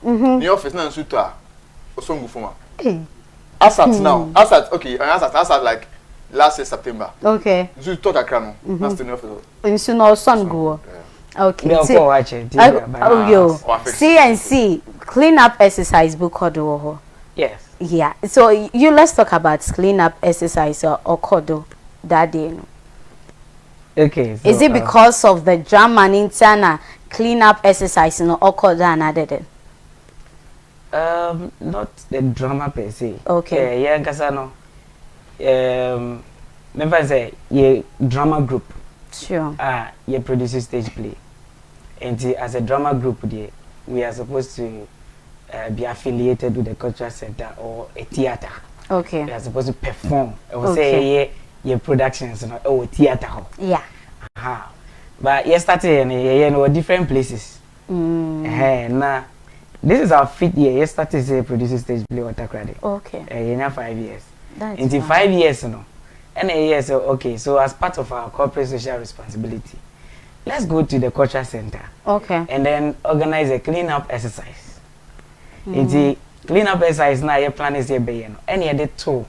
The office now suita. Osongu fuma. As at now, as at like last year September. Okay. You talk a crano. That's the office. You should know son go. Okay. Oh, yo. CNC cleanup exercise book kodo. Yes. Yeah. So let's talk about cleanup exercise or kodo that day. Okay. So, is it because of the drama in Tana cleanup exercise no kodo another day? Not the drama per se. Okay. Yeah, Kasano. Remember say ye drama group. Sure. You produce stage play. And as a drama group, we are supposed to be affiliated with the cultural center or a theater. Okay. We are supposed to perform. I would say your productions or theater. Yeah. But yesterday, in different places. Nah, this is our 5th year. Yesterday, say produce stage play or Takoradi. Okay. In 5 years. That's in 5 years, and a year, so okay. So as part of our corporate social responsibility, let's go to the culture center. Okay. And then organize a cleanup exercise. It's a cleanup exercise now. Your plan is here, and you did two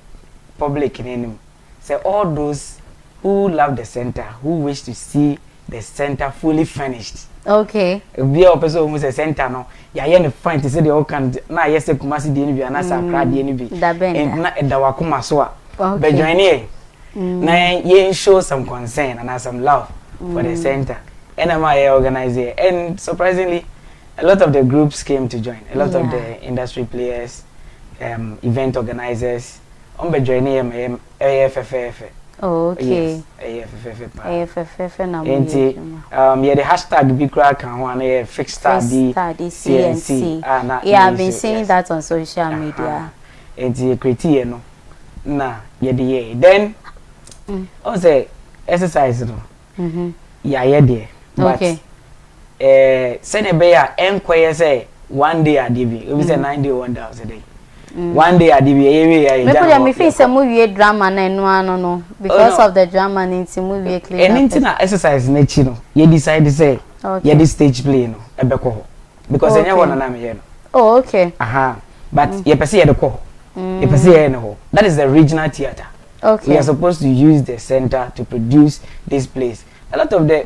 public in any. So all those who love the center, who wish to see the center fully finished. Okay. We are also almost a center no. Ya ye ne fine to say the all can na yes Kumasi di ni bi na Sakra di ni bi. And na edawa kuma so a. But join here. Na ye show some concern and some love for the center. And I organize it. And surprisingly, a lot of the groups came to join. A lot of the industry players, event organizers, join here AFFF. Okay. Yes, AFFF na yeah, the hashtag be crack and one fixed study CNC. Yeah, I've been seeing that on social media. And the criteria no. Na yeah. Then also exercise no. Yeah, there. Okay. Send a bear enquire say 1 day a DB. It was a 9-day wonder a day. 1 day a DB. Me face a movie drama no because of the drama needs to movie clean. Anything exercise nature no. You decide to say yeah this stage play no ebeko because anyone na me here no. Oh okay. But you perceive the call. You perceive no. That is the regional theater. Okay. We are supposed to use the center to produce this place. A lot of the